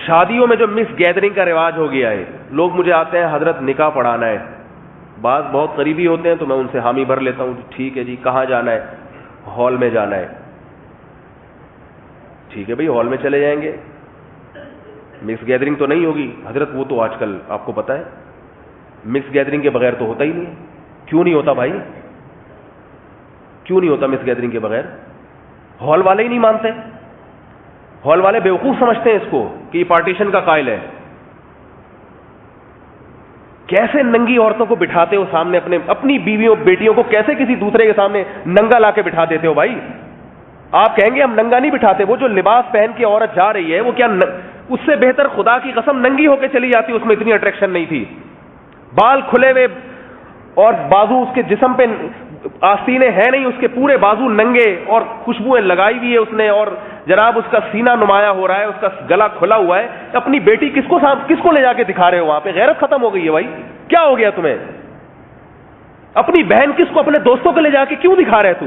شادیوں میں جو مکس گیدرنگ کا رواج ہو گیا ہے, لوگ مجھے آتے ہیں حضرت نکاح پڑھانا ہے, بعض بہت قریبی ہوتے ہیں تو میں ان سے حامی بھر لیتا ہوں, ٹھیک ہے جی کہاں جانا ہے, ہال میں جانا ہے, ٹھیک ہے بھائی ہال میں چلے جائیں گے, مکس گیدرنگ تو نہیں ہوگی حضرت, وہ تو آج کل آپ کو پتہ ہے مکس گیدرنگ کے بغیر تو ہوتا ہی نہیں ہے. کیوں نہیں ہوتا بھائی, کیوں نہیں ہوتا مکس گیدرنگ کے بغیر؟ ہال والے ہی نہیں مانتے, ہال والے بیوقوف سمجھتے ہیں اس کو کہ یہ پارٹیشن کا قائل ہے. کیسے ننگی عورتوں کو بٹھاتے ہو سامنے, اپنی بیویوں بیٹیوں کو کیسے کسی دوسرے کے سامنے ننگا لا کے بٹھا دیتے ہو بھائی. آپ کہیں گے ہم ننگا نہیں بٹھاتے, وہ جو لباس پہن کے عورت جا رہی ہے وہ کیا اس سے بہتر خدا کی قسم ننگی ہو کے چلی جاتی, اس میں اتنی اٹریکشن نہیں تھی. بال کھلے ہوئے اور بازو اس کے جسم پہ آستینے ہیں نہیں, اس کے پورے بازو ننگے اور خوشبوئیں لگائی ہوئی ہے اس نے, اور جناب اس کا سینہ نمایاں ہو رہا ہے, اس کا گلا کھلا ہوا ہے. اپنی بیٹی کس کو لے جا کے دکھا رہے ہو وہاں پہ؟ غیرت ختم ہو گئی ہے بھائی, کیا ہو گیا تمہیں؟ اپنی بہن کس کو, اپنے دوستوں کو لے جا کے کیوں دکھا رہے تو؟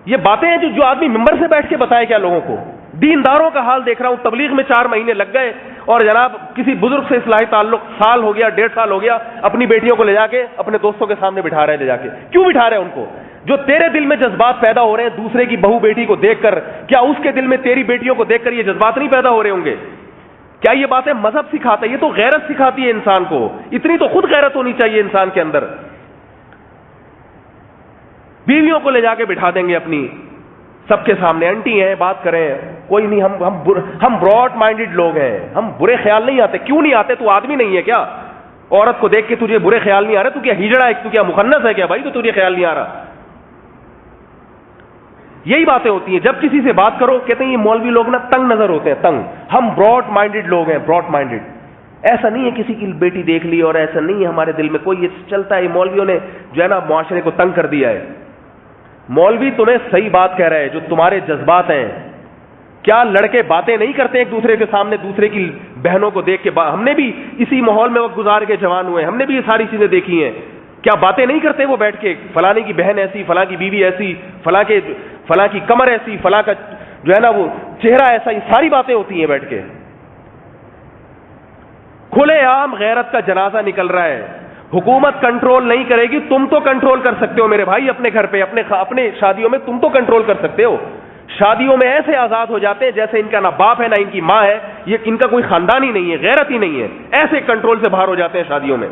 یہ باتیں ہیں جو آدمی ممبر سے بیٹھ کے بتائے کیا لوگوں کو؟ دینداروں کا حال دیکھ رہا ہوں, تبلیغ میں 4 مہینے لگ گئے اور جناب کسی بزرگ سے اصلاحی تعلق سال ہو گیا, 1.5 سال ہو گیا, اپنی بیٹیوں کو لے جا کے اپنے دوستوں کے سامنے بٹھا رہے, لے جا کے کیوں بٹھا رہے ہیں ان کو؟ جو تیرے دل میں جذبات پیدا ہو رہے ہیں دوسرے کی بہو بیٹی کو دیکھ کر, کیا اس کے دل میں تیری بیٹیوں کو دیکھ کر یہ جذبات نہیں پیدا ہو رہے ہوں گے؟ کیا یہ باتیں مذہب سکھاتا ہے؟ یہ تو غیرت سکھاتی ہے انسان کو. اتنی تو خود غیرت ہونی چاہیے انسان کے اندر. بیویوں کو لے جا کے بٹھا دیں گے اپنی سب کے سامنے, انٹی ہیں بات کریں, کوئی نہیں, ہم براڈ مائنڈڈ لوگ ہیں, ہم برے خیال نہیں آتے. کیوں نہیں آتے؟ تو آدمی نہیں ہے کیا؟ عورت کو دیکھ کے تجھے برے خیال نہیں آ رہے؟ تو کیا ہجڑا ہے, تو کیا مخنث ہے کیا بھائی تو تجھے خیال نہیں آ رہا؟ یہی باتیں ہوتی ہیں. جب کسی سے بات کرو کہتے ہیں یہ مولوی لوگ نا تنگ نظر ہوتے ہیں, تنگ. ہم براڈ مائنڈڈ لوگ ہیں, براڈ مائنڈڈ. ایسا نہیں ہے کسی کی بیٹی دیکھ لی اور ایسا نہیں ہے ہمارے دل میں کوئی, یہ چلتا ہے. مولویوں نے جو ہے نا معاشرے کو تنگ کر دیا ہے. مولوی تمہیں صحیح بات کہہ رہا ہے, جو تمہارے جذبات ہیں. کیا لڑکے باتیں نہیں کرتے ایک دوسرے کے سامنے دوسرے کی بہنوں کو دیکھ کے؟ ہم نے بھی اسی ماحول میں وقت گزار کے جوان ہوئے, ہم نے بھی یہ ساری چیزیں دیکھی ہیں. کیا باتیں نہیں کرتے وہ بیٹھ کے, فلاں کی بہن ایسی, فلاں کی بیوی ایسی, فلاں کی کمر ایسی, فلاں کا جو ہے نا وہ چہرہ ایسا, یہ ساری باتیں ہوتی ہیں بیٹھ کے. کھلے عام غیرت کا جنازہ نکل رہا ہے. حکومت کنٹرول نہیں کرے گی, تم تو کنٹرول کر سکتے ہو میرے بھائی. اپنے گھر پہ اپنے شادیوں میں تم تو کنٹرول کر سکتے ہو. شادیوں میں ایسے آزاد ہو جاتے ہیں جیسے ان کا نہ باپ ہے نہ ان کی ماں ہے, یہ ان کا کوئی خاندان ہی نہیں ہے, غیرت ہی نہیں ہے. ایسے کنٹرول سے باہر ہو جاتے ہیں شادیوں میں.